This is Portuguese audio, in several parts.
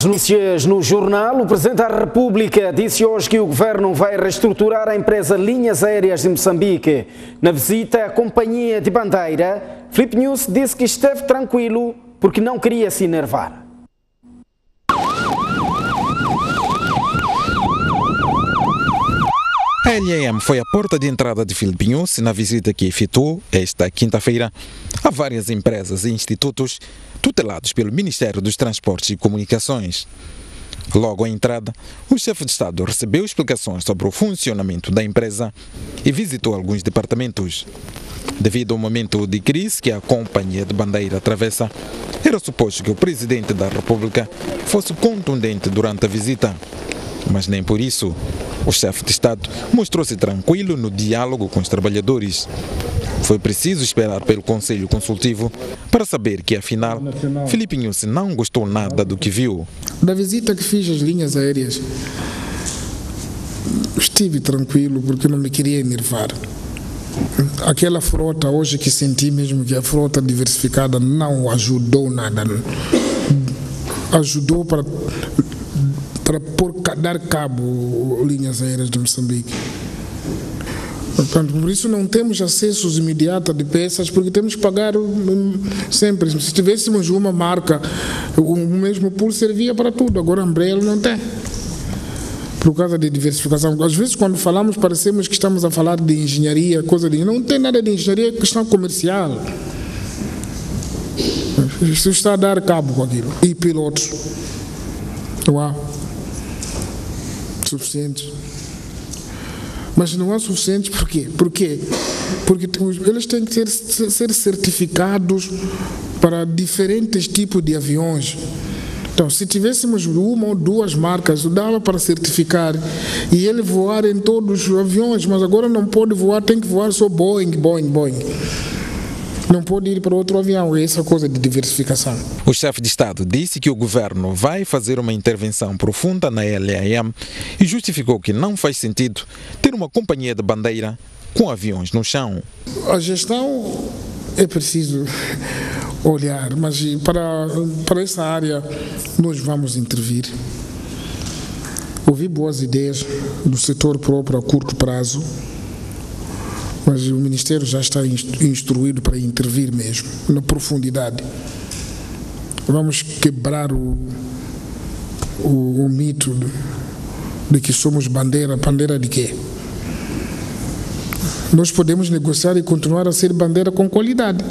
Notícias no jornal. O Presidente da República disse hoje que o Governo vai reestruturar a empresa Linhas Aéreas de Moçambique. Na visita à Companhia de Bandeira, Filipe News disse que esteve tranquilo porque não queria se enervar. A LAM foi a porta de entrada de Filipe News na visita que efetuou esta quinta-feira a várias empresas e institutos tutelados pelo Ministério dos Transportes e Comunicações. Logo à entrada, o chefe de Estado recebeu explicações sobre o funcionamento da empresa e visitou alguns departamentos. Devido ao momento de crise que a Companhia de Bandeira atravessa, era suposto que o Presidente da República fosse contundente durante a visita. Mas nem por isso, o chefe de Estado mostrou-se tranquilo no diálogo com os trabalhadores. Foi preciso esperar pelo Conselho Consultivo para saber que, afinal, Filipe News não gostou nada do que viu. Da visita que fiz às linhas aéreas, estive tranquilo porque não me queria enervar. Aquela frota, hoje que senti mesmo que a frota diversificada não ajudou nada. Ajudou para dar cabo Linhas Aéreas de Moçambique. Portanto, por isso não temos acessos imediatos de peças, porque temos que pagar sempre. Se tivéssemos uma marca, o mesmo pool servia para tudo. Agora a Umbrella não tem, por causa de diversificação. Às vezes quando falamos parecemos que estamos a falar de engenharia, coisa de... Não tem nada de engenharia, é questão comercial. Isso está a dar cabo com aquilo. E pilotos. Uau. Suficientes. Mas não é suficiente por quê? Porque eles têm que ser certificados para diferentes tipos de aviões. Então, se tivéssemos uma ou duas marcas, dava para certificar e ele voar em todos os aviões, mas agora não pode voar, tem que voar só Boeing. Não pode ir para outro avião, essa coisa de diversificação. O chefe de Estado disse que o governo vai fazer uma intervenção profunda na LAM e justificou que não faz sentido ter uma companhia de bandeira com aviões no chão. A gestão é preciso olhar, mas para essa área nós vamos intervir. Ouvi boas ideias do setor próprio a curto prazo, mas o Ministério já está instruído para intervir mesmo, na profundidade. Vamos quebrar o mito de que somos bandeira de quê? Nós podemos negociar e continuar a ser bandeira com qualidade,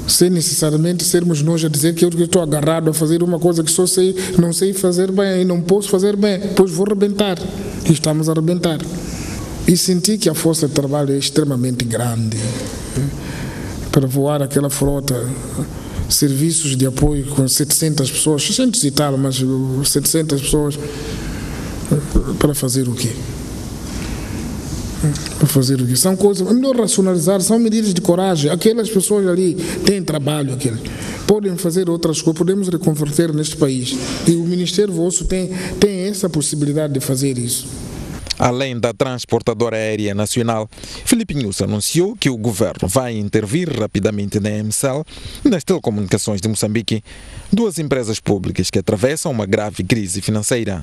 sem necessariamente sermos nós a dizer que eu estou agarrado a fazer uma coisa que não sei fazer bem e não posso fazer bem, pois vou arrebentar. E estamos a arrebentar. E senti que a força de trabalho é extremamente grande para voar aquela frota, serviços de apoio com 700 pessoas, 600 e tal, mas 700 pessoas, para fazer o quê? Para fazer o quê? São coisas, é melhor racionalizar, são medidas de coragem. Aquelas pessoas ali têm trabalho, podem fazer outras coisas, podemos reconverter neste país. E o Ministério Vosso tem essa possibilidade de fazer isso. Além da transportadora aérea nacional, Filipe News anunciou que o governo vai intervir rapidamente na EMCEL e nas telecomunicações de Moçambique, duas empresas públicas que atravessam uma grave crise financeira.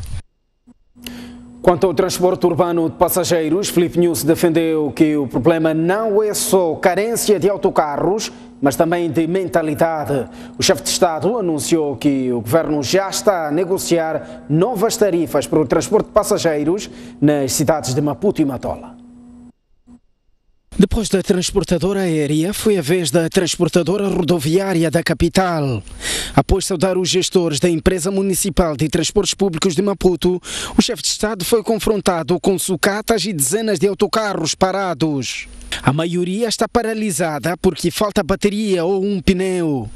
Quanto ao transporte urbano de passageiros, Filipe News defendeu que o problema não é só carência de autocarros, mas também de mentalidade. O chefe de Estado anunciou que o governo já está a negociar novas tarifas para o transporte de passageiros nas cidades de Maputo e Matola. Depois da transportadora aérea, foi a vez da transportadora rodoviária da capital. Após saudar os gestores da empresa municipal de transportes públicos de Maputo, o chefe de Estado foi confrontado com sucatas e dezenas de autocarros parados. A maioria está paralisada porque falta bateria ou um pneu.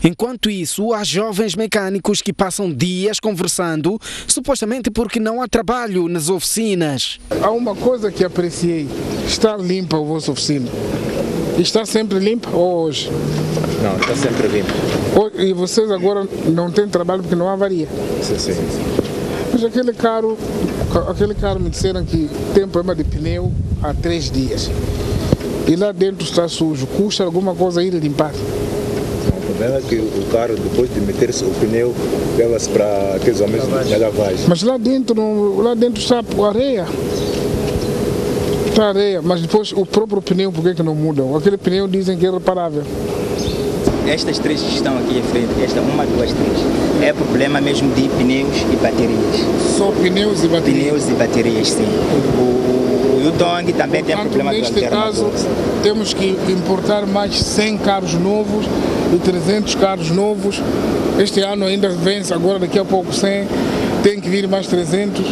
Enquanto isso, há jovens mecânicos que passam dias conversando, supostamente porque não há trabalho nas oficinas. Há uma coisa que apreciei, está limpa a vossa oficina. Está sempre limpa ou hoje? Não, está sempre limpa. E vocês agora não têm trabalho porque não há avaria? Sim. Mas aquele carro me disseram que tem problema de pneu há 3 dias. E lá dentro está sujo. Custa alguma coisa ir limpar? Não, problema é que o carro, depois de meter-se o pneu, leva-se para aqueles homens da lavagem. Mas lá dentro está areia. Está areia, mas depois o próprio pneu, por que não muda? Aquele pneu dizem que é reparável. Estas três que estão aqui em frente, esta, uma, duas, três, é problema mesmo de pneus e baterias. Só pneus e baterias? Pneus e baterias, sim. O Yutong também tem problema do alternador. Neste caso, temos que importar mais 100 carros novos e 300 carros novos. Este ano ainda vence, agora daqui a pouco 100, tem que vir mais 300.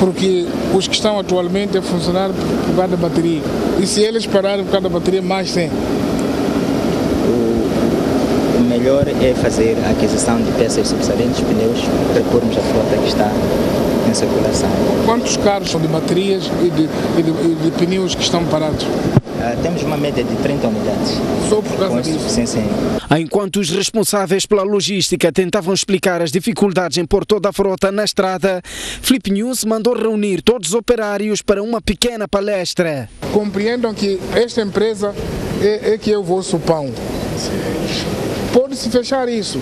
Porque os que estão atualmente a funcionar por causa da bateria. E se eles pararem por causa da bateria, mais 100. O melhor é fazer a aquisição de peças subsalentes, pneus, para pormos a frota que está em circulação. Quantos carros são de baterias e de pneus que estão parados? Temos uma média de 30 unidades. Só por causa disso? Sim. Enquanto os responsáveis pela logística tentavam explicar as dificuldades em pôr toda a frota na estrada, Filipe News mandou reunir todos os operários para uma pequena palestra. Compreendam que esta empresa é que é o vosso pão. Pode-se fechar isso.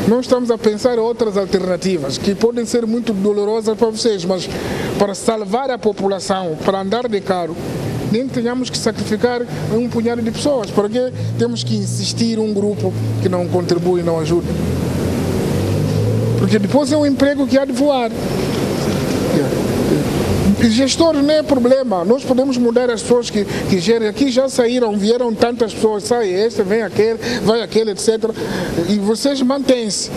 Nós estamos a pensar em outras alternativas que podem ser muito dolorosas para vocês, mas para salvar a população, para andar de carro, nem tenhamos que sacrificar um punhado de pessoas, porque temos que insistir um grupo que não contribui e não ajuda. Porque depois é um emprego que há de voar. Gestores não é problema, nós podemos mudar as pessoas que gerem. Aqui já saíram, vieram tantas pessoas, sai este, vem aquele, vai aquele, etc. E vocês mantêm-se.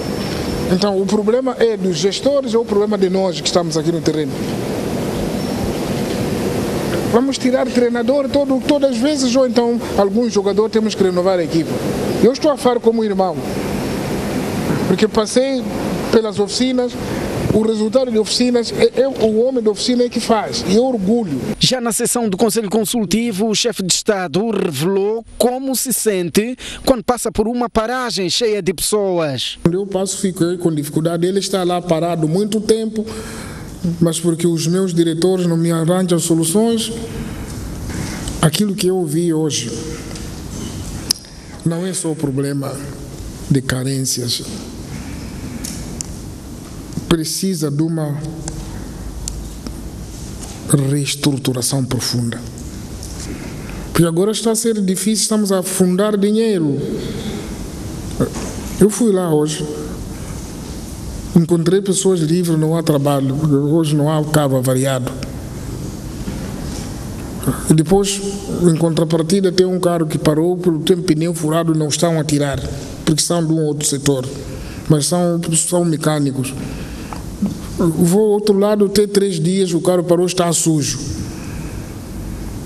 Então o problema é dos gestores ou o problema de nós que estamos aqui no terreno? Vamos tirar treinador todas as vezes, ou então algum jogador temos que renovar a equipa. Eu estou a falar como irmão, porque passei pelas oficinas. O resultado de oficinas é o homem da oficina que faz, e é orgulho. Já na sessão do Conselho Consultivo, o chefe de Estado revelou como se sente quando passa por uma paragem cheia de pessoas. Quando eu passo, fico com dificuldade. Ele está lá parado muito tempo, mas porque os meus diretores não me arranjam soluções. Aquilo que eu ouvi hoje não é só o problema de carências. Precisa de uma reestruturação profunda. Porque agora está a ser difícil, estamos a afundar dinheiro. Eu fui lá hoje, encontrei pessoas livres, não há trabalho, hoje não há carro avariado. E depois, em contrapartida, tem um carro que parou, tem pneu furado e não estão a tirar, porque são de um outro setor, mas são mecânicos. Vou ao outro lado, tem 3 dias, o carro parou, está sujo.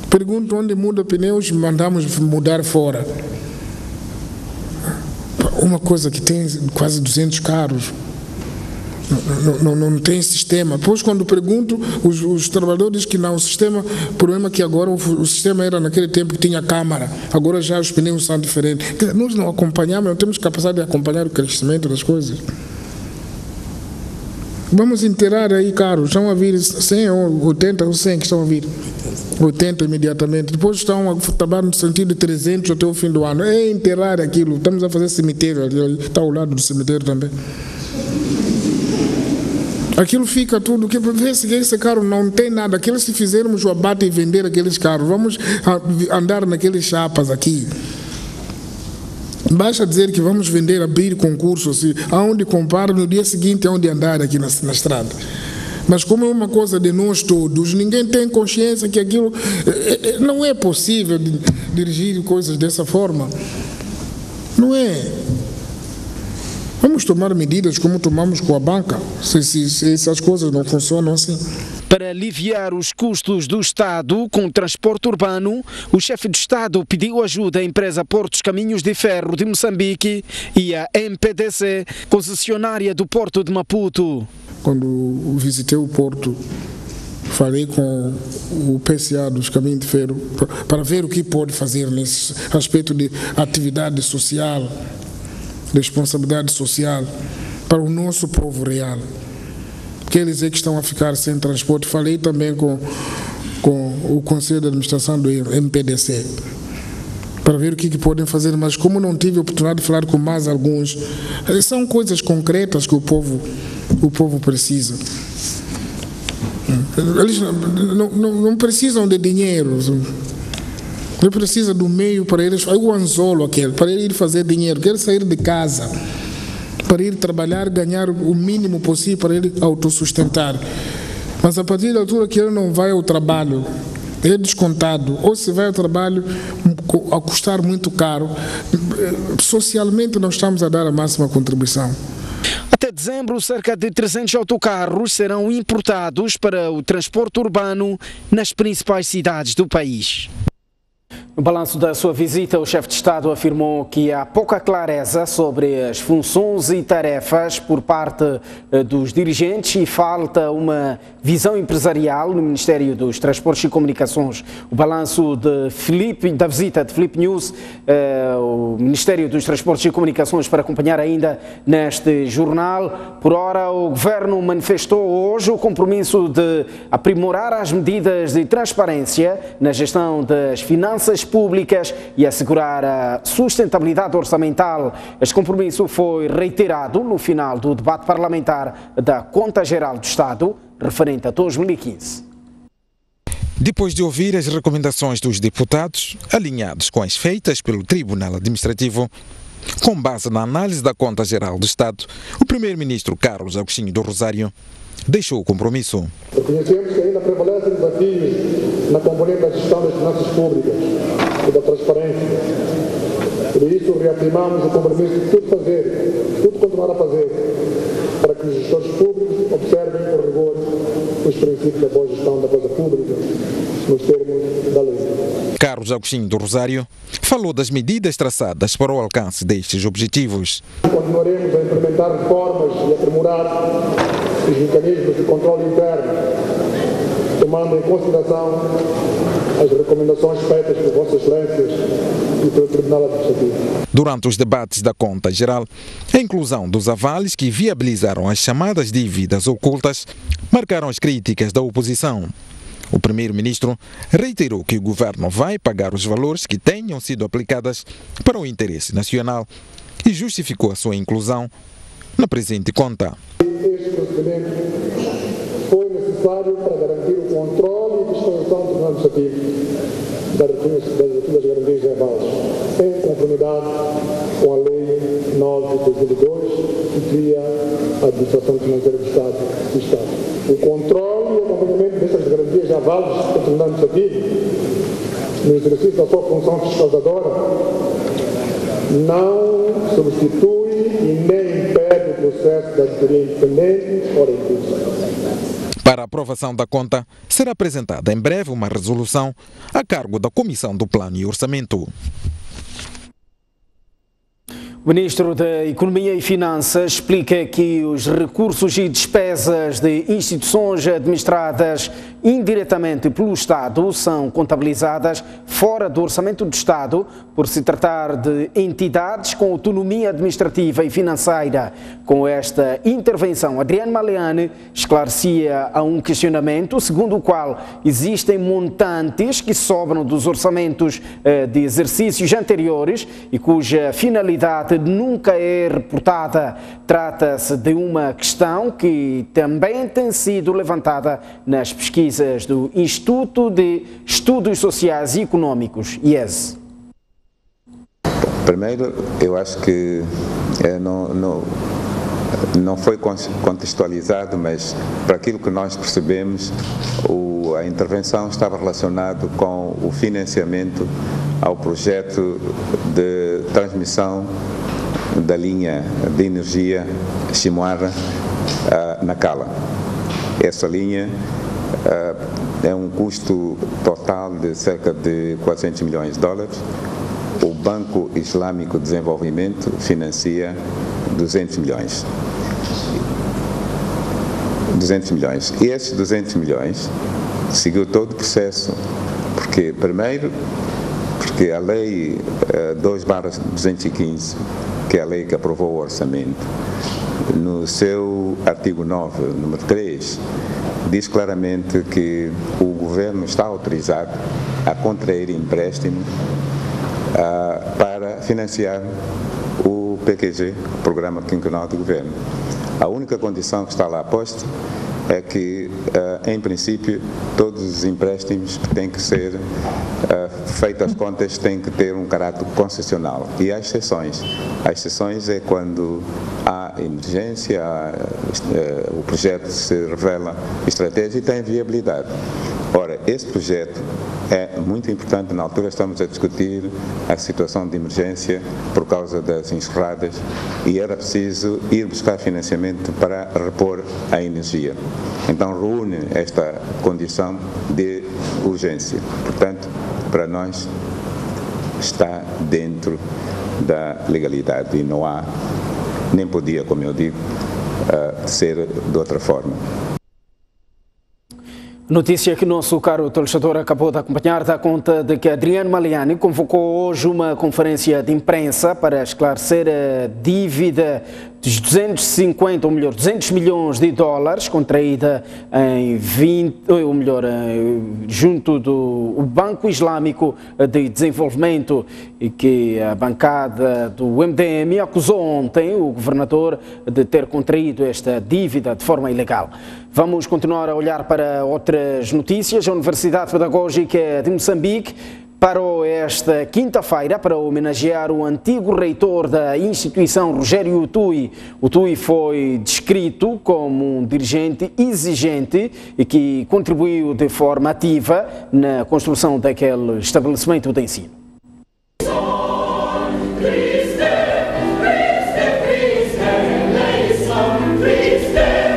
Pergunto onde muda pneus, mandamos mudar fora. Uma coisa que tem quase 200 carros. Não tem sistema. Depois, quando pergunto, os trabalhadores que não, o problema é que agora o sistema era naquele tempo que tinha câmara, agora já os pneus são diferentes. Nós não acompanhamos, não temos capacidade de acompanhar o crescimento das coisas. Vamos inteirar aí carros, estão a vir 100 ou 80 ou 100 que estão a vir. 80 imediatamente. Depois estão a trabalhar no sentido de 300 até o fim do ano. É enterrar aquilo. Estamos a fazer cemitério, está ao lado do cemitério também. Aquilo fica tudo, que esse carro não tem nada. Aquilo, se fizermos o abate e vender aqueles carros, vamos andar naqueles chapas aqui. Basta dizer que vamos vender, abrir concursos, aonde comprar, no dia seguinte aonde andar aqui na estrada. Mas como é uma coisa de nós todos, ninguém tem consciência que aquilo não é possível dirigir coisas dessa forma. Não é. Vamos tomar medidas como tomamos com a banca, se essas coisas não funcionam assim. Para aliviar os custos do Estado com o transporte urbano, o chefe de Estado pediu ajuda à empresa Portos Caminhos de Ferro de Moçambique e à MPDC, concessionária do Porto de Maputo. Quando visitei o Porto, falei com o PCA dos Caminhos de Ferro para ver o que pode fazer nesse aspecto de atividade social, responsabilidade social para o nosso povo real. Que eles é que estão a ficar sem transporte. Falei também com o Conselho de Administração do MPDC para ver o que podem fazer, mas como não tive a oportunidade de falar com mais alguns, são coisas concretas que o povo precisa. Eles não precisam de dinheiro, eles precisam do meio para eles, o anzolo aquele, para ele ir fazer dinheiro, quer sair de casa, para ir trabalhar, ganhar o mínimo possível para ele autossustentar. Mas a partir da altura que ele não vai ao trabalho, é descontado, ou se vai ao trabalho a custar muito caro, socialmente nós estamos a dar a máxima contribuição. Até dezembro, cerca de 300 autocarros serão importados para o transporte urbano nas principais cidades do país. No balanço da sua visita, o chefe de Estado afirmou que há pouca clareza sobre as funções e tarefas por parte dos dirigentes e falta uma visão empresarial no Ministério dos Transportes e Comunicações. O balanço da visita de Filipe News, o Ministério dos Transportes e Comunicações, para acompanhar ainda neste jornal. Por ora, o Governo manifestou hoje o compromisso de aprimorar as medidas de transparência na gestão das finanças públicas e assegurar a sustentabilidade orçamental. Este compromisso foi reiterado no final do debate parlamentar da Conta Geral do Estado, referente a 2015. Depois de ouvir as recomendações dos deputados, alinhados com as feitas pelo Tribunal Administrativo, com base na análise da Conta Geral do Estado, o primeiro-ministro Carlos Agostinho do Rosário deixou o compromisso. Reconhecemos que ainda prevalecem desafios na componente da gestão das finanças públicas e da transparência. Por isso, reafirmamos o compromisso de tudo continuar a fazer, para que os gestores públicos observem com rigor os princípios da boa gestão da coisa pública, nos termos da lei. Carlos Agostinho do Rosário falou das medidas traçadas para o alcance destes objetivos. Continuaremos a implementar reformas e aprimorar os mecanismos de controle interno, tomando em consideração as recomendações feitas por Vossas Excelências e pelo Tribunal Administrativo. Durante os debates da Conta Geral, a inclusão dos avales que viabilizaram as chamadas dívidas ocultas marcaram as críticas da oposição. O primeiro-ministro reiterou que o governo vai pagar os valores que tenham sido aplicados para o interesse nacional e justificou a sua inclusão na presente conta. Este procedimento foi necessário para garantir o controle e fiscalização do Tribunal Administrativo das garantias de avales, em conformidade com a Lei 9 de 2002, que cria a Administração Financeira do Estado. O controle e o acompanhamento dessas garantias de avales do Tribunal Administrativo, no exercício da sua função fiscalizadora, não substitui e nem impede o processo de auditoria independente ou recurso. Para a aprovação da conta, será apresentada em breve uma resolução a cargo da Comissão do Plano e Orçamento. O Ministro da Economia e Finanças explica que os recursos e despesas de instituições administradas indiretamente pelo Estado são contabilizadas fora do Orçamento do Estado, por se tratar de entidades com autonomia administrativa e financeira. Com esta intervenção, Adriano Maleane esclarecia a um questionamento segundo o qual existem montantes que sobram dos orçamentos de exercícios anteriores e cuja finalidade nunca é reportada. Trata-se de uma questão que também tem sido levantada nas pesquisas do Instituto de Estudos Sociais e Econômicos, IES. Primeiro, eu acho que não foi contextualizado, mas para aquilo que nós percebemos, a intervenção estava relacionada com o financiamento ao projeto de transmissão da linha de energia Chimoara na Cala. Essa linha é um custo total de cerca de 400 milhões de dólares. O Banco Islâmico de Desenvolvimento financia 200 milhões. E esses 200 milhões seguiu todo o processo, primeiro, porque a Lei 2/215, que é a lei que aprovou o orçamento, no seu artigo 9, número 3, diz claramente que o governo está autorizado a contrair empréstimo para financiar o PQG, o Programa Quinquenal do Governo. A única condição que está lá posta é que, em princípio, todos os empréstimos têm que ser feitas as contas, têm que ter um caráter concessional. E há exceções. As exceções é quando há emergência, o projeto se revela estratégico e tem viabilidade. Ora, esse projeto é muito importante. Na altura estamos a discutir a situação de emergência por causa das enxurradas e era preciso ir buscar financiamento para repor a energia. Então reúne esta condição de urgência. Portanto, para nós está dentro da legalidade e não há, nem podia, como eu digo, ser de outra forma. Notícia que nosso caro telespectador acabou de acompanhar dá conta de que Adriano Maliani convocou hoje uma conferência de imprensa para esclarecer a dívida dos 200 milhões de dólares contraída em junto do Banco Islâmico de Desenvolvimento e que a bancada do MDM acusou ontem o governador de ter contraído esta dívida de forma ilegal. Vamos continuar a olhar para outras notícias. A Universidade Pedagógica de Moçambique parou esta quinta-feira para homenagear o antigo reitor da instituição, Rogério Utui. Utui foi descrito como um dirigente exigente e que contribuiu de forma ativa na construção daquele estabelecimento de ensino.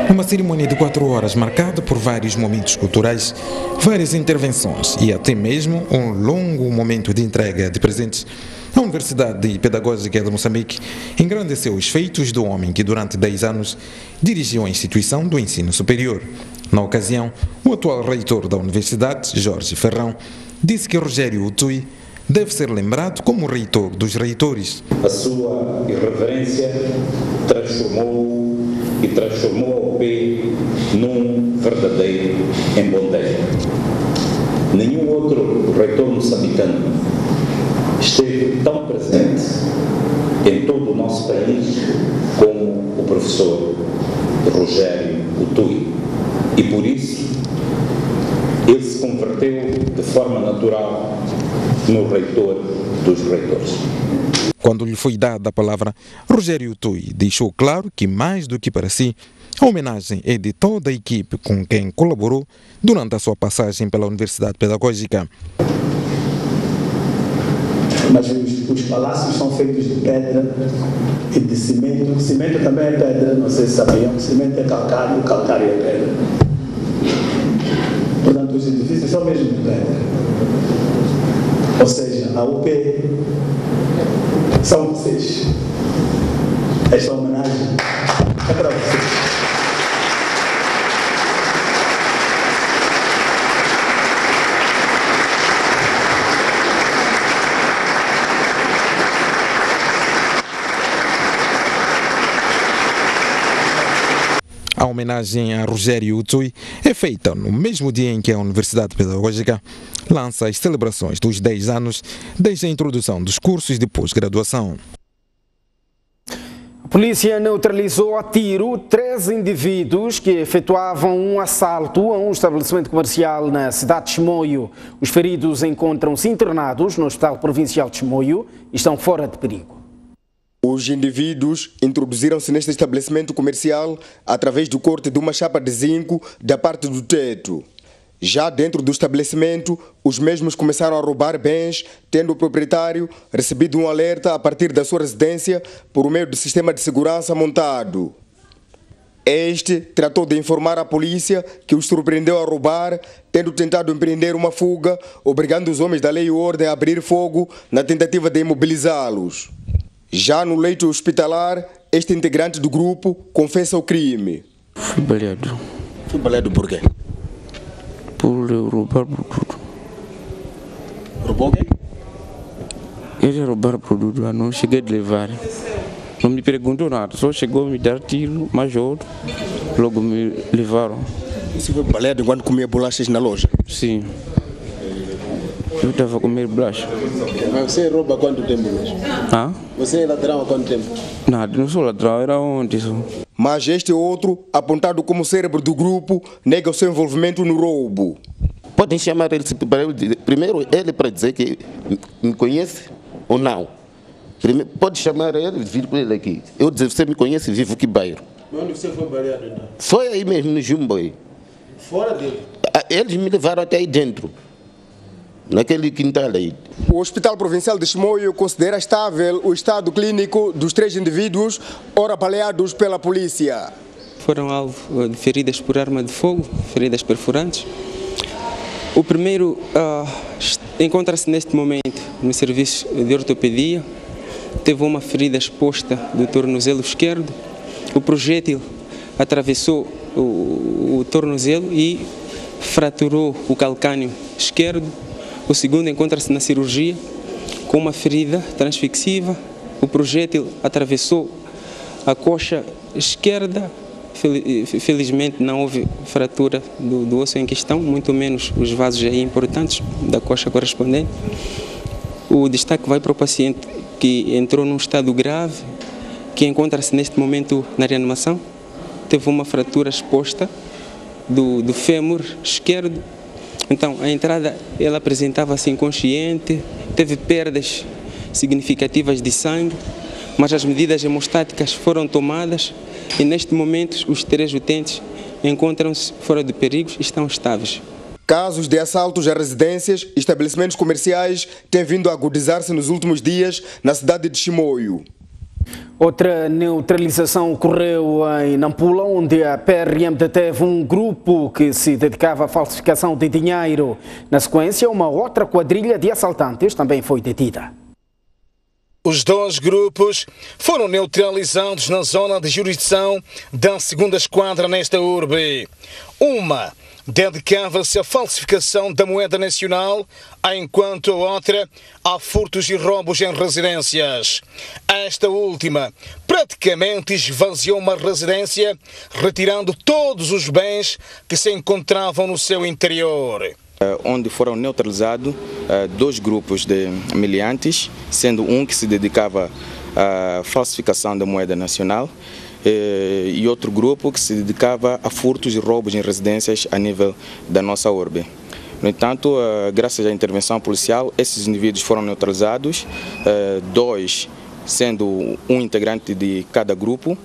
Uma cerimônia de 4 horas marcada por vários momentos culturais, várias intervenções e até mesmo um longo momento de entrega de presentes. A Universidade Pedagógica de Moçambique engrandeceu os feitos do homem que durante 10 anos dirigiu a instituição do ensino superior. Na ocasião, o atual reitor da universidade, Jorge Ferrão, disse que Rogério Utui deve ser lembrado como o reitor dos reitores. A sua irreverência transformou a OP num verdadeiro embondeiro. Nenhum outro reitor moçambicano esteve tão presente em todo o nosso país como o professor Rogério Utui. E por isso, ele se converteu de forma natural no reitor dos reitores. Quando lhe foi dada a palavra, Rogério Utui deixou claro que, mais do que para si, a homenagem é de toda a equipe com quem colaborou durante a sua passagem pela Universidade Pedagógica. Mas os palácios são feitos de pedra e de cimento. O cimento também é pedra, não sei se sabiam. O cimento é calcário, o calcário é pedra. Portanto, os edifícios são mesmo de pedra. Ou seja, a UP são vocês. Esta homenagem é para vocês. A homenagem a Rogério Utui é feita no mesmo dia em que a Universidade Pedagógica lança as celebrações dos 10 anos desde a introdução dos cursos de pós-graduação. A polícia neutralizou a tiro 3 indivíduos que efetuavam um assalto a um estabelecimento comercial na cidade de Chimoio. Os feridos encontram-se internados no Hospital Provincial de Chimoio e estão fora de perigo. Os indivíduos introduziram-se neste estabelecimento comercial através do corte de uma chapa de zinco da parte do teto. Já dentro do estabelecimento, os mesmos começaram a roubar bens, tendo o proprietário recebido um alerta a partir da sua residência por meio do sistema de segurança montado. Este tratou de informar à polícia que os surpreendeu a roubar, tendo tentado empreender uma fuga, obrigando os homens da lei e ordem a abrir fogo na tentativa de imobilizá-los. Já no leito hospitalar, este integrante do grupo confessa o crime. Fui baleado. Fui baleado por quê? Por roubar produto. Roubou o quê? Ele roubar produto, eu não cheguei a levar. Não me perguntou nada, só chegou a me dar tiro, major, logo me levaram. Você foi baleado enquanto comia bolachas na loja? Sim. Eu estava a comer bolacha. Mas você rouba há quanto tempo mesmo? Você é ladrão há quanto tempo? Nada, não sou ladrão, era ontem só. Mas este outro, apontado como cérebro do grupo, nega o seu envolvimento no roubo. Podem chamar ele primeiro ele para dizer que me conhece ou não. Primeiro, pode chamar ele, vir com ele aqui. Eu dizer, você me conhece, vivo que bairro. Mas onde você foi baleado então? Foi aí mesmo, no Jumbo aí. Fora dele? Eles me levaram até aí dentro, naquele quintal aí. O Hospital Provincial de Chimoio considera estável o estado clínico dos 3 indivíduos, ora baleados pela polícia. Foram alvo de feridas por arma de fogo, feridas perfurantes. O primeiro encontra-se neste momento no serviço de ortopedia. Teve uma ferida exposta do tornozelo esquerdo. O projétil atravessou o tornozelo e fraturou o calcânio esquerdo. O segundo encontra-se na cirurgia com uma ferida transfixiva. O projétil atravessou a coxa esquerda. Felizmente não houve fratura do osso em questão, muito menos os vasos aí importantes da coxa correspondente. O destaque vai para o paciente que entrou num estado grave, que encontra-se neste momento na reanimação. Teve uma fratura exposta do fêmur esquerdo. Então, a entrada, ela apresentava-se inconsciente, teve perdas significativas de sangue, mas as medidas hemostáticas foram tomadas e, neste momento, os 3 utentes encontram-se fora de perigos e estão estáveis. Casos de assaltos a residências e estabelecimentos comerciais têm vindo a agudizar-se nos últimos dias na cidade de Chimoio. Outra neutralização ocorreu em Nampula, onde a PRM deteve um grupo que se dedicava à falsificação de dinheiro. Na sequência, uma outra quadrilha de assaltantes também foi detida. Os 2 grupos foram neutralizados na zona de jurisdição da 2ª Esquadra nesta urbe. Uma dedicava-se à falsificação da moeda nacional, enquanto a outra a furtos e roubos em residências. Esta última praticamente esvaziou uma residência, retirando todos os bens que se encontravam no seu interior. Onde foram neutralizados 2 grupos de miliantes, sendo um que se dedicava à falsificação da moeda nacional e outro grupo que se dedicava a furtos e roubos em residências a nível da nossa urbe. No entanto, graças à intervenção policial, esses indivíduos foram neutralizados, 2 sendo um integrante de cada grupo,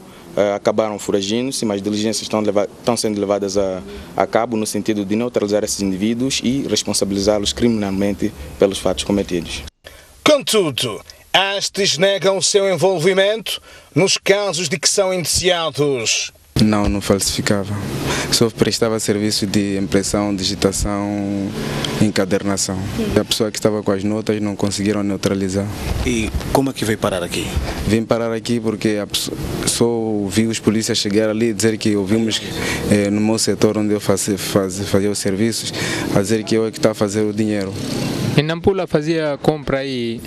acabaram foragindo-se, mas diligências estão sendo levadas a cabo no sentido de neutralizar esses indivíduos e responsabilizá-los criminalmente pelos fatos cometidos. Contudo, estes negam o seu envolvimento nos casos de que são indiciados. Não falsificava. Só prestava serviço de impressão, digitação, encadernação. A pessoa que estava com as notas não conseguiram neutralizar. E como é que veio parar aqui? Vim parar aqui porque só vi os polícias chegar ali e dizer que ouvimos no meu setor onde eu fazia os serviços, a dizer que eu é que estava a fazer o dinheiro. Em Nampula fazia compra aí,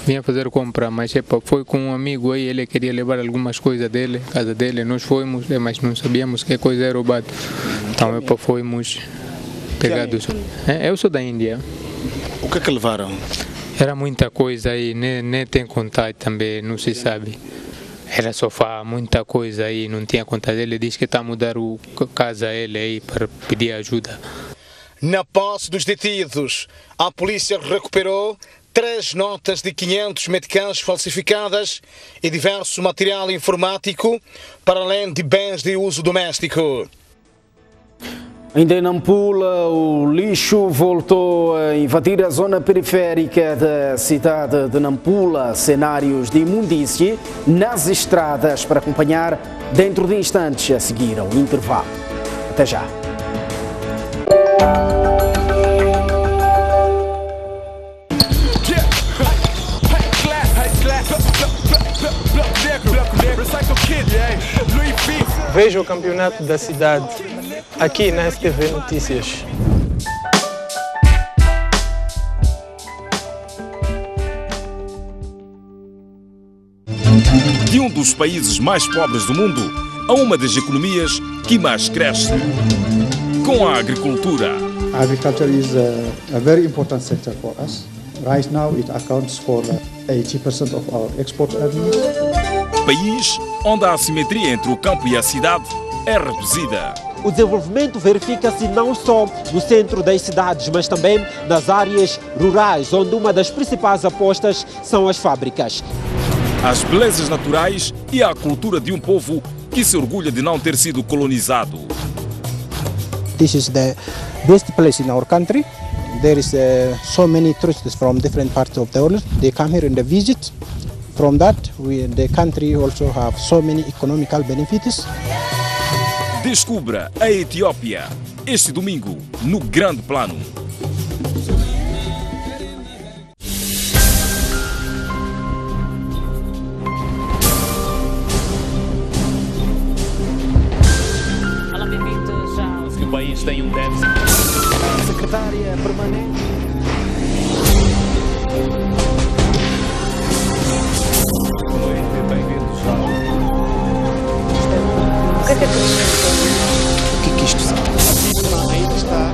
vinha fazer compra, mas foi com um amigo aí, ele queria levar algumas coisas dele, casa dele, nós fomos, mas não sabíamos que coisa era roubada. Então fomos pegados. Eu sou da Índia. O que é que levaram? Era muita coisa aí, nem tem contato também, não se sabe. Era sofá, muita coisa aí, não tinha contato. Ele disse que está a mudar a casa ele aí para pedir ajuda. Na posse dos detidos, a polícia recuperou 3 notas de 500 meticais falsificadas e diverso material informático, para além de bens de uso doméstico. Ainda em Nampula, o lixo voltou a invadir a zona periférica da cidade de Nampula. Cenários de imundície nas estradas para acompanhar dentro de instantes a seguir ao intervalo. Até já. Veja o campeonato da cidade aqui na STV Notícias. De um dos países mais pobres do mundo a uma das economias que mais cresce. Com a agricultura, Agriculture is a very important sector for us. Right now it accounts for 80% of our export earnings. País onde a assimetria entre o campo e a cidade é reduzida. O desenvolvimento verifica-se não só no centro das cidades, mas também nas áreas rurais, onde uma das principais apostas são as fábricas. As belezas naturais e a cultura de um povo que se orgulha de não ter sido colonizado. This is the best place in our country. There is so many tourists from different parts of the world. They come here and they visit. From that, the country also have so many economical benefits. Descubra a Etiópia este domingo no Grande Plano. Olá, bem-vindos ao... O país tem um déficit. Secretária permanente. Bem-vindos ao... O que é que isto sabe? Ainda está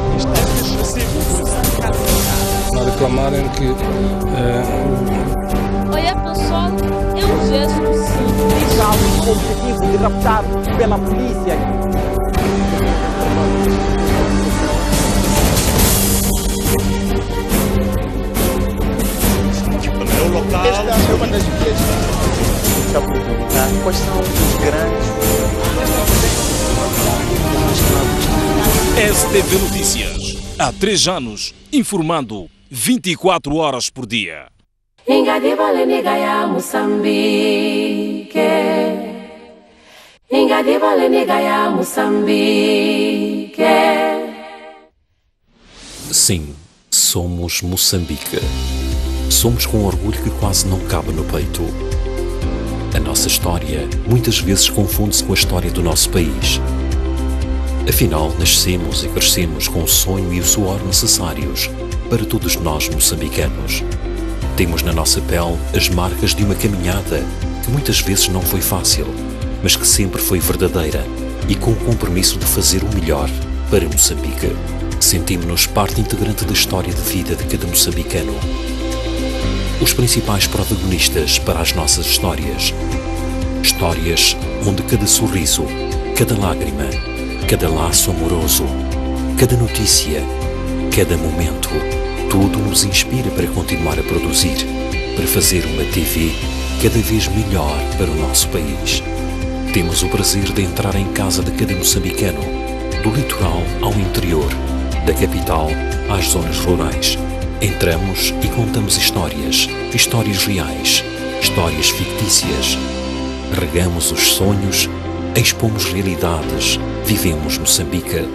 a reclamarem que... Olhar para o sol é um gesto simples. Com o objetivo de raptar pela polícia. No local... Esta é uma das vias para perguntar quais são os grandes... STV Notícias, há 3 anos, informando 24 horas por dia. Sim, somos Moçambique. Somos com orgulho que quase não cabe no peito. A nossa história muitas vezes confunde-se com a história do nosso país. Afinal, nascemos e crescemos com o sonho e o suor necessários para todos nós moçambicanos. Temos na nossa pele as marcas de uma caminhada que muitas vezes não foi fácil, mas que sempre foi verdadeira e com o compromisso de fazer o melhor para Moçambique. Sentimos-nos parte integrante da história de vida de cada moçambicano. Os principais protagonistas para as nossas histórias. Histórias onde cada sorriso, cada lágrima, cada laço amoroso, cada notícia, cada momento, tudo nos inspira para continuar a produzir, para fazer uma TV cada vez melhor para o nosso país. Temos o prazer de entrar em casa de cada moçambicano, do litoral ao interior, da capital às zonas rurais. Entramos e contamos histórias, histórias reais, histórias fictícias. Regamos os sonhos, expomos realidades, vivemos Moçambique.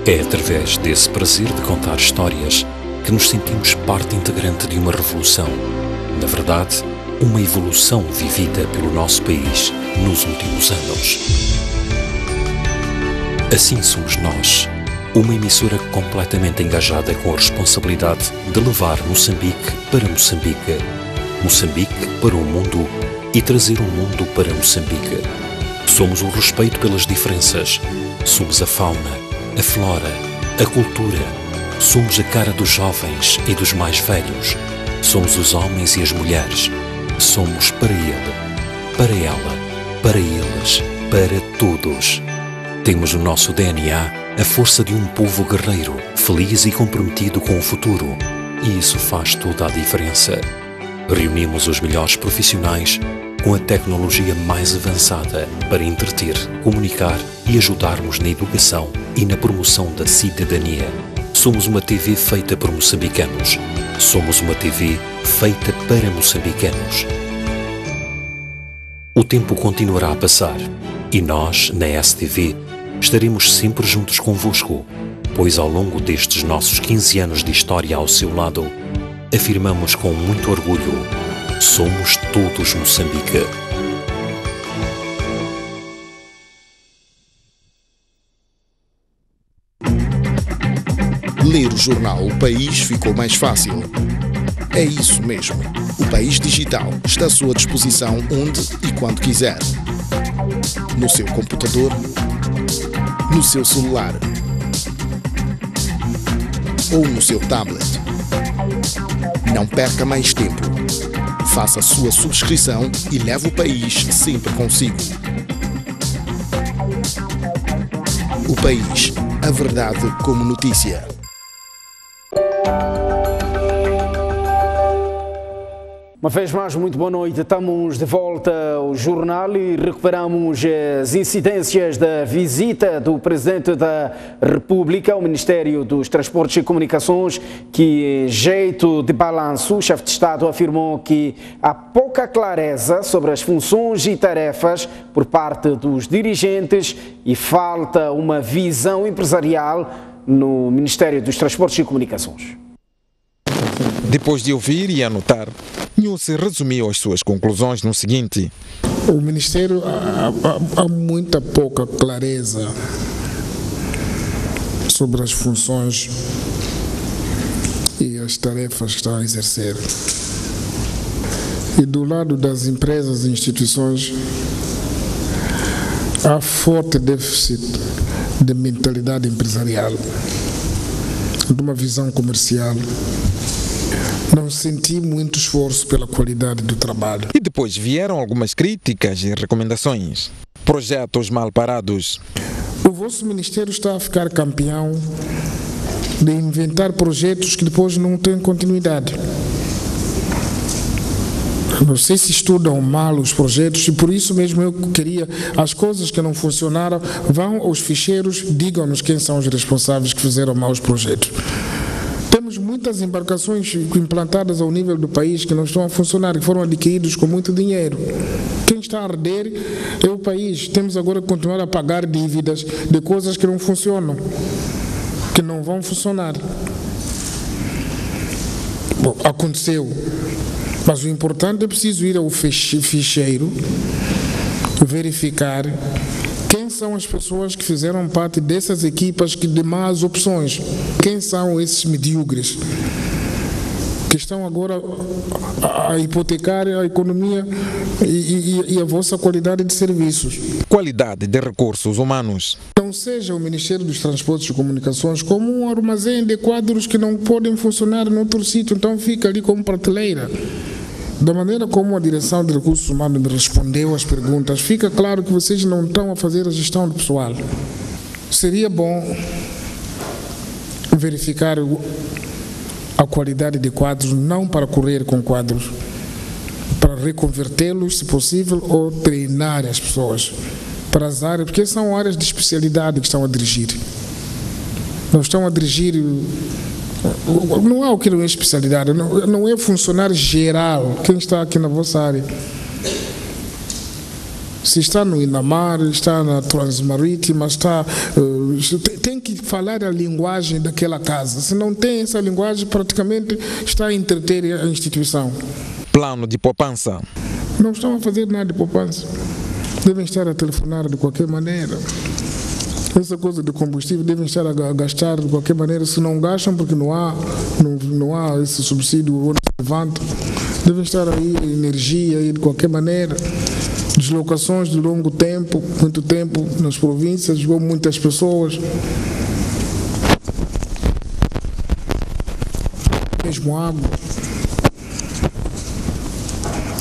É através desse prazer de contar histórias que nos sentimos parte integrante de uma revolução. Na verdade, uma evolução vivida pelo nosso país nos últimos anos. Assim somos nós, uma emissora completamente engajada com a responsabilidade de levar Moçambique para Moçambique, Moçambique para o mundo e trazer o mundo para Moçambique. Somos o respeito pelas diferenças, somos a fauna, a flora, a cultura, somos a cara dos jovens e dos mais velhos, somos os homens e as mulheres, somos para ele, para ela, para eles, para todos. Temos no nosso DNA a força de um povo guerreiro, feliz e comprometido com o futuro, e isso faz toda a diferença. Reunimos os melhores profissionais com a tecnologia mais avançada para entreter, comunicar e ajudarmos na educação e na promoção da cidadania. Somos uma TV feita por moçambicanos. Somos uma TV feita para moçambicanos. O tempo continuará a passar e nós, na STV, estaremos sempre juntos convosco, pois ao longo destes nossos 15 anos de história ao seu lado, afirmamos com muito orgulho: somos todos Moçambique. Ler o jornal O País ficou mais fácil. É isso mesmo. O País Digital está à sua disposição onde e quando quiser. No seu computador, no seu celular. ou no seu tablet. Não perca mais tempo. Faça sua subscrição e leve o país sempre consigo. O País, a verdade como notícia. Uma vez mais, muito boa noite. Estamos de volta ao jornal e recuperamos as incidências da visita do Presidente da República ao Ministério dos Transportes e Comunicações, que, em jeito de balanço, o chefe de Estado afirmou que há pouca clareza sobre as funções e tarefas por parte dos dirigentes e falta uma visão empresarial no Ministério dos Transportes e Comunicações. Depois de ouvir e anotar, Nhusi resumiu as suas conclusões no seguinte: o Ministério há muita pouca clareza sobre as funções e as tarefas que estão a exercer. E do lado das empresas e instituições, há forte déficit de mentalidade empresarial, de uma visão comercial. Não senti muito esforço pela qualidade do trabalho. E depois vieram algumas críticas e recomendações. Projetos mal parados. O vosso Ministério está a ficar campeão de inventar projetos que depois não têm continuidade. Não sei se estudam mal os projetos e por isso mesmo eu queria, as coisas que não funcionaram, vão aos ficheiros, digam-nos quem são os responsáveis que fizeram mal os projetos. Temos muitas embarcações implantadas ao nível do país que não estão a funcionar, que foram adquiridos com muito dinheiro. Quem está a arder é o país. Temos agora que continuar a pagar dívidas de coisas que não funcionam, que não vão funcionar. Bom, aconteceu. Mas o importante é preciso ir ao ficheiro, verificar quem são as pessoas que fizeram parte dessas equipas de más opções. Quem são esses medíocres que estão agora a hipotecar a economia e a vossa qualidade de serviços. Qualidade de recursos humanos. Não seja o Ministério dos Transportes e Comunicações como um armazém de quadros que não podem funcionar em outro sítio, então fica ali como prateleira. Da maneira como a Direção de Recursos Humanos me respondeu às perguntas, fica claro que vocês não estão a fazer a gestão do pessoal. Seria bom verificar a qualidade de quadros, não para correr com quadros, para reconvertê-los, se possível, ou treinar as pessoas para as áreas, porque são áreas de especialidade que estão a dirigir. Não estão a dirigir... Não há o que não é especialidade, não é funcionário geral quem está aqui na vossa área. Se está no Inamar, está na Transmarítima, tem que falar a linguagem daquela casa. Se não tem essa linguagem, praticamente está a entreter a instituição. Plano de poupança. Não estão a fazer nada de poupança. Devem estar a telefonar de qualquer maneira. Essa coisa de combustível devem estar a gastar de qualquer maneira. Se não gastam porque não há esse subsídio relevante, devem estar aí energia aí de qualquer maneira. Deslocações de longo tempo, muito tempo nas províncias, com muitas pessoas. Mesmo água.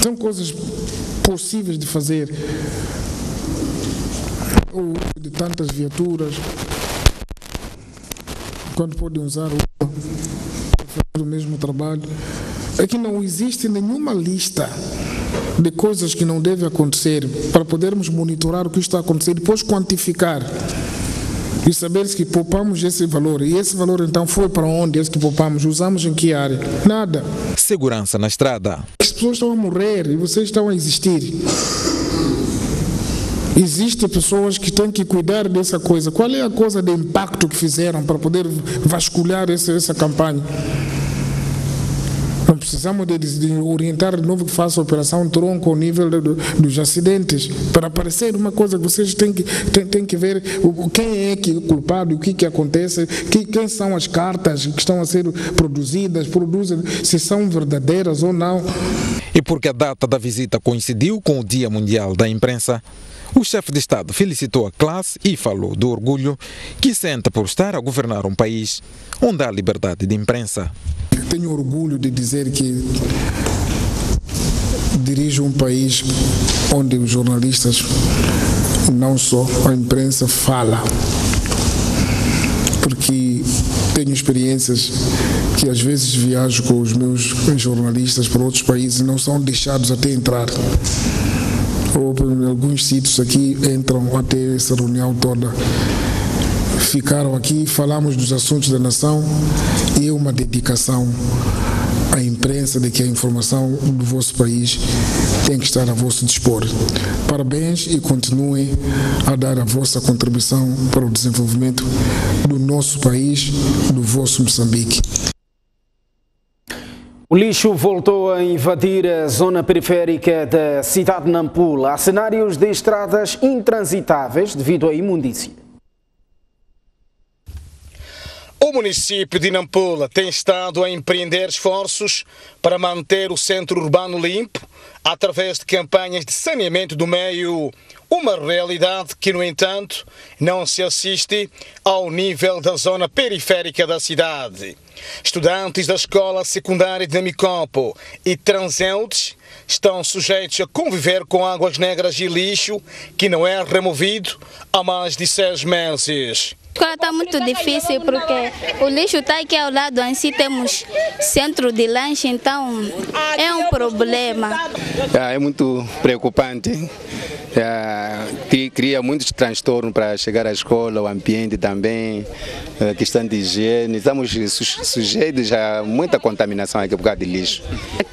São coisas possíveis de fazer. O uso de tantas viaturas, quando podem usar para fazer o mesmo trabalho. É que não existe nenhuma lista de coisas que não devem acontecer para podermos monitorar o que está acontecendo, depois quantificar e saber se poupamos esse valor. E esse valor então foi para onde? Esse que poupamos, usamos em que área? Nada. Segurança na estrada. As pessoas estão a morrer e vocês estão a existir. Existem pessoas que têm que cuidar dessa coisa. Qual é a coisa de impacto que fizeram para poder vasculhar essa campanha? Não precisamos de orientar de novo que faça a operação tronco ao nível dos acidentes, para aparecer uma coisa que vocês têm que ver quem é que é culpado, o que acontece, quem são as cartas que estão a ser produzidas, se são verdadeiras ou não. E porque a data da visita coincidiu com o Dia Mundial da Imprensa, O chefe de Estado felicitou a classe e falou do orgulho que sente por estar a governar um país onde há liberdade de imprensa. Tenho orgulho de dizer que dirijo um país onde os jornalistas, não só a imprensa, fala. Porque tenho experiências que às vezes viajo com os meus jornalistas para outros países e não são deixados até entrar. Ou em alguns sítios aqui entram até essa reunião toda. Ficaram aqui, falamos dos assuntos da nação e é uma dedicação à imprensa de que a informação do vosso país tem que estar a vosso dispor. Parabéns e continuem a dar a vossa contribuição para o desenvolvimento do nosso país, do vosso Moçambique. O lixo voltou a invadir a zona periférica da cidade de Nampula. Há cenários de estradas intransitáveis devido à imundícia. O município de Nampula tem estado a empreender esforços para manter o centro urbano limpo através de campanhas de saneamento do meio, uma realidade que, no entanto, não se assiste ao nível da zona periférica da cidade. Estudantes da escola secundária de Namicopo e transeuntes estão sujeitos a conviver com águas negras e lixo que não é removido há mais de 6 meses. A escola está muito difícil porque o lixo está aqui ao lado, assim temos centro de lanche, então é um problema. É muito preocupante, cria muitos transtornos para chegar à escola, o ambiente também, a questão de higiene, estamos sujeitos a muita contaminação aqui por causa de lixo.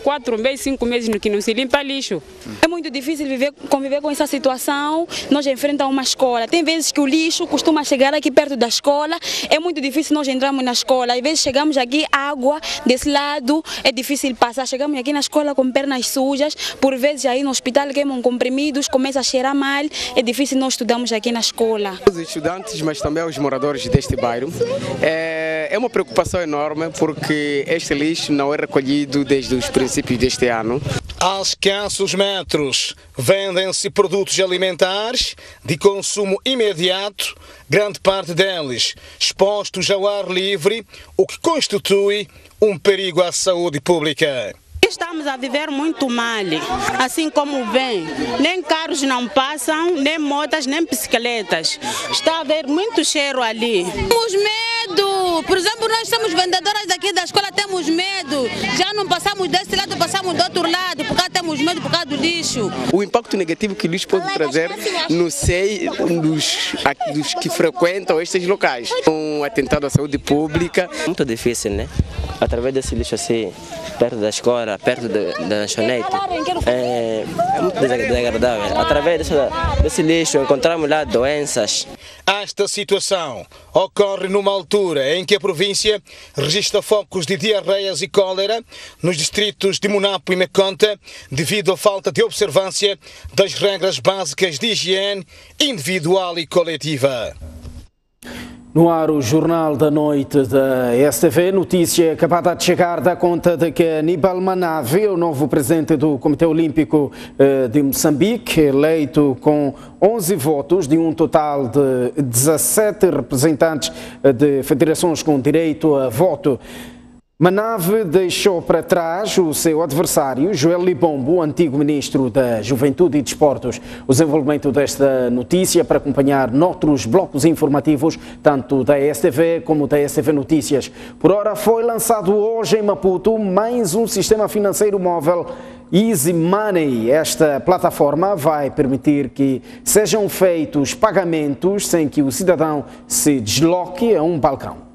4 meses, 5 meses no que não se limpa lixo. É muito difícil conviver com essa situação, nós enfrentamos uma escola, tem vezes que o lixo costuma chegar aqui perto da escola, é muito difícil nós entrarmos na escola, às vezes chegamos aqui, água desse lado, é difícil passar, chegamos aqui na escola com pernas sujas, por vezes aí no hospital queimam comprimidos, começa a cheirar mal, é difícil nós estudarmos aqui na escola. Os estudantes, mas também os moradores deste bairro, é uma preocupação enorme porque este lixo não é recolhido desde os princípios deste ano. A escassos metros vendem-se produtos alimentares de consumo imediato, grande parte deles expostos ao ar livre, o que constitui um perigo à saúde pública. Estamos a viver muito mal, assim como vem, nem carros não passam, nem motas, nem bicicletas. Está a haver muito cheiro ali. Temos medo, por exemplo, nós somos vendedoras aqui da escola, temos medo. Já não passamos desse lado, passamos do outro lado, porque temos medo por causa do lixo. O impacto negativo que o lixo pode trazer no seio dos que frequentam estes locais. Um atentado à saúde pública. Muito difícil, né? Através desse lixo assim, perto da escola, perto da lanchonete, é muito desagradável. Através desse lixo encontramos lá doenças. Esta situação ocorre numa altura em que a província registra focos de diarreias e cólera nos distritos de Munapo e Meconta devido à falta de observância das regras básicas de higiene individual e coletiva. No ar, o Jornal da Noite da STV, notícia acabada de chegar dá conta de que Aníbal Manavi, o novo presidente do Comitê Olímpico de Moçambique, eleito com 11 votos de um total de 17 representantes de federações com direito a voto. Manavi deixou para trás o seu adversário, Joel Libombo, antigo ministro da Juventude e Desportos. O desenvolvimento desta notícia para acompanhar noutros blocos informativos, tanto da STV como da STV Notícias. Por ora, foi lançado hoje em Maputo mais um sistema financeiro móvel, Easy Money. Esta plataforma vai permitir que sejam feitos pagamentos sem que o cidadão se desloque a um balcão.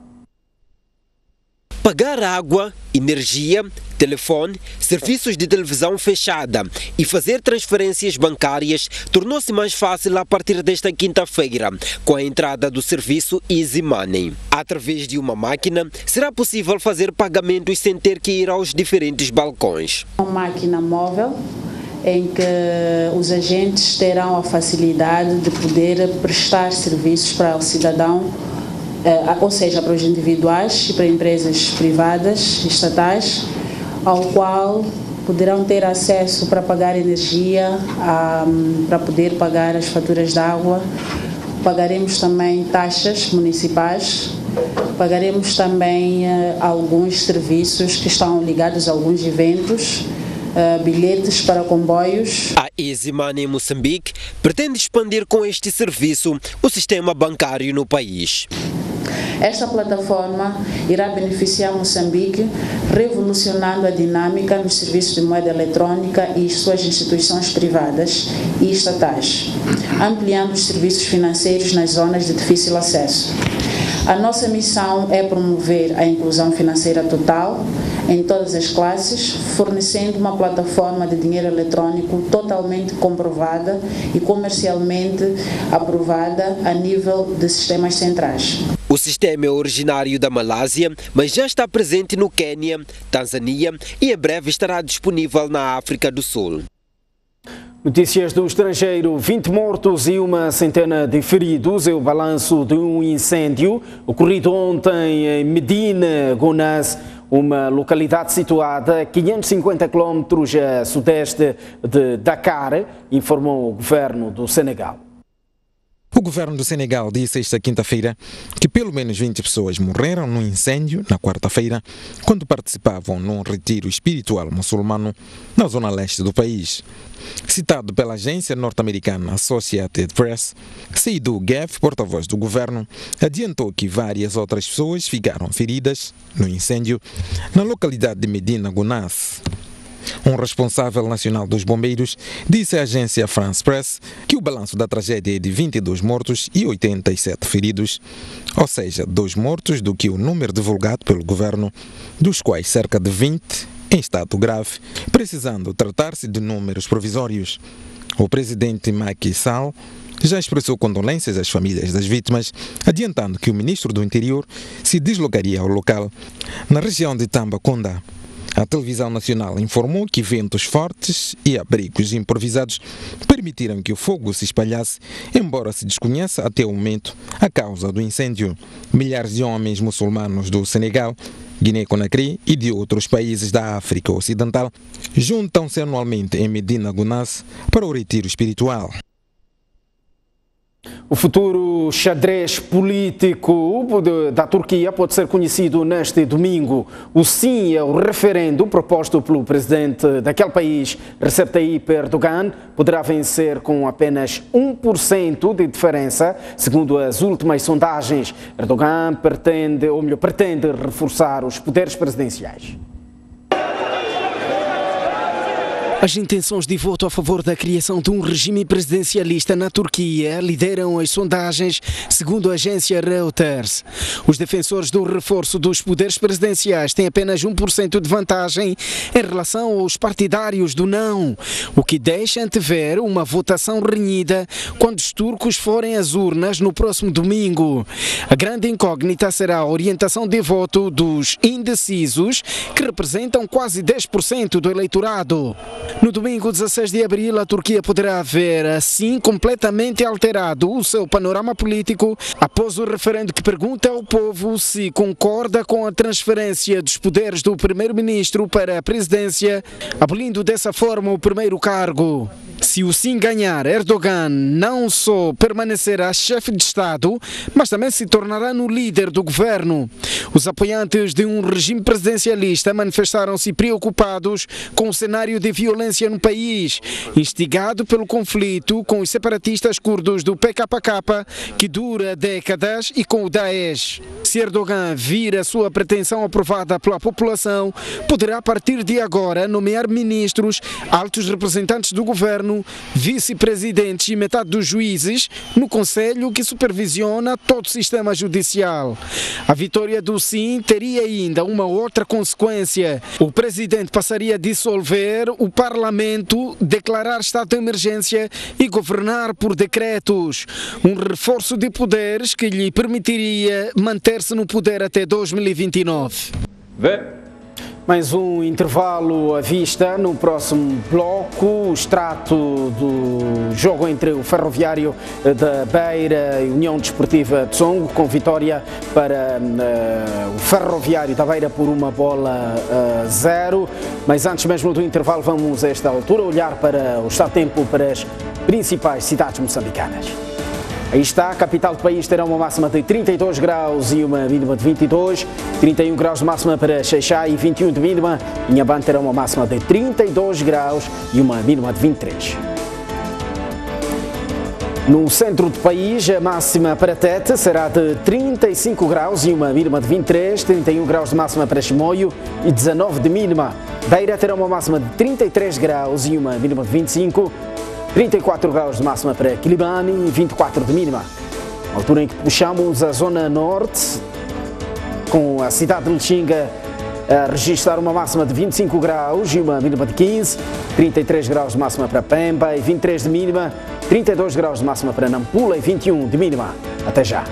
Pagar água, energia, telefone, serviços de televisão fechada e fazer transferências bancárias tornou-se mais fácil a partir desta quinta-feira, com a entrada do serviço Easy Money. Através de uma máquina, será possível fazer pagamentos sem ter que ir aos diferentes balcões. Uma máquina móvel em que os agentes terão a facilidade de poder prestar serviços para o cidadão, ou seja, para os individuais e para empresas privadas, estatais, ao qual poderão ter acesso para pagar energia, para poder pagar as faturas de água. Pagaremos também taxas municipais, pagaremos também alguns serviços que estão ligados a alguns eventos, bilhetes para comboios. A Easy Money em Moçambique pretende expandir com este serviço o sistema bancário no país. Esta plataforma irá beneficiar Moçambique, revolucionando a dinâmica nos serviços de moeda eletrônica e suas instituições privadas e estatais, ampliando os serviços financeiros nas zonas de difícil acesso. A nossa missão é promover a inclusão financeira total em todas as classes, fornecendo uma plataforma de dinheiro eletrônico totalmente comprovada e comercialmente aprovada a nível de sistemas centrais. O sistema é originário da Malásia, mas já está presente no Quênia, Tanzânia e em breve estará disponível na África do Sul. Notícias do estrangeiro: 20 mortos e uma centena de feridos. É o balanço de um incêndio ocorrido ontem em Medina Gounass, uma localidade situada a 550 km a sudeste de Dakar, informou o governo do Senegal. O governo do Senegal disse esta quinta-feira que pelo menos 20 pessoas morreram no incêndio na quarta-feira, quando participavam num retiro espiritual muçulmano na zona leste do país. Citado pela agência norte-americana Associated Press, Seydou Guèye, porta-voz do governo, adiantou que várias outras pessoas ficaram feridas no incêndio na localidade de Medina Gounass. Um responsável nacional dos bombeiros disse à agência France Press que o balanço da tragédia é de 22 mortos e 87 feridos, ou seja, 2 mortos do que o número divulgado pelo governo, dos quais cerca de 20 em estado grave, precisando tratar-se de números provisórios. O presidente Macky Sall já expressou condolências às famílias das vítimas, adiantando que o ministro do Interior se deslocaria ao local, na região de Tambacounda. A televisão nacional informou que ventos fortes e abrigos improvisados permitiram que o fogo se espalhasse, embora se desconheça até o momento a causa do incêndio. Milhares de homens muçulmanos do Senegal, Guiné-Conakry e de outros países da África Ocidental juntam-se anualmente em Medina Gounass para o retiro espiritual. O futuro xadrez político da Turquia pode ser conhecido neste domingo. O sim ao referendo proposto pelo presidente daquele país, Recep Tayyip Erdogan, poderá vencer com apenas 1% de diferença, segundo as últimas sondagens. Erdogan pretende reforçar os poderes presidenciais. As intenções de voto a favor da criação de um regime presidencialista na Turquia lideram as sondagens, segundo a agência Reuters. Os defensores do reforço dos poderes presidenciais têm apenas 1% de vantagem em relação aos partidários do não, o que deixa antever uma votação renhida quando os turcos forem às urnas no próximo domingo. A grande incógnita será a orientação de voto dos indecisos, que representam quase 10% do eleitorado. No domingo 16 de abril, a Turquia poderá ver, assim, completamente alterado o seu panorama político após o referendo que pergunta ao povo se concorda com a transferência dos poderes do primeiro-ministro para a presidência, abolindo dessa forma o primeiro cargo. Se o sim ganhar, Erdogan não só permanecerá chefe de Estado, mas também se tornará no líder do governo. Os apoiantes de um regime presidencialista manifestaram-se preocupados com o cenário de violência no país, instigado pelo conflito com os separatistas curdos do PKK, que dura décadas, e com o Daesh. Se Erdogan vir a sua pretensão aprovada pela população, poderá a partir de agora nomear ministros, altos representantes do governo, vice-presidentes e metade dos juízes no Conselho que supervisiona todo o sistema judicial. A vitória do sim teria ainda uma outra consequência. O presidente passaria a dissolver o parlamento, declarar estado de emergência e governar por decretos. Um reforço de poderes que lhe permitiria manter-se no poder até 2029. Mais um intervalo à vista. No próximo bloco, o extrato do jogo entre o Ferroviário da Beira e a União Desportiva de Songo, com vitória para o Ferroviário da Beira por 1-0. Mas antes mesmo do intervalo, vamos a esta altura olhar para o estado de tempo para as principais cidades moçambicanas. Aí está, a capital do país terá uma máxima de 32 graus e uma mínima de 22, 31 graus de máxima para Xaixá e 21 de mínima. Inhambane terá uma máxima de 32 graus e uma mínima de 23. No centro do país, a máxima para Tete será de 35 graus e uma mínima de 23, 31 graus de máxima para Chimoio e 19 de mínima. Beira terá uma máxima de 33 graus e uma mínima de 25, 34 graus de máxima para Quilibane e 24 de mínima. Altura em que puxamos a zona norte, com a cidade de Lixinga a registrar uma máxima de 25 graus e uma mínima de 15, 33 graus de máxima para Pemba e 23 de mínima, 32 graus de máxima para Nampula e 21 de mínima. Até já!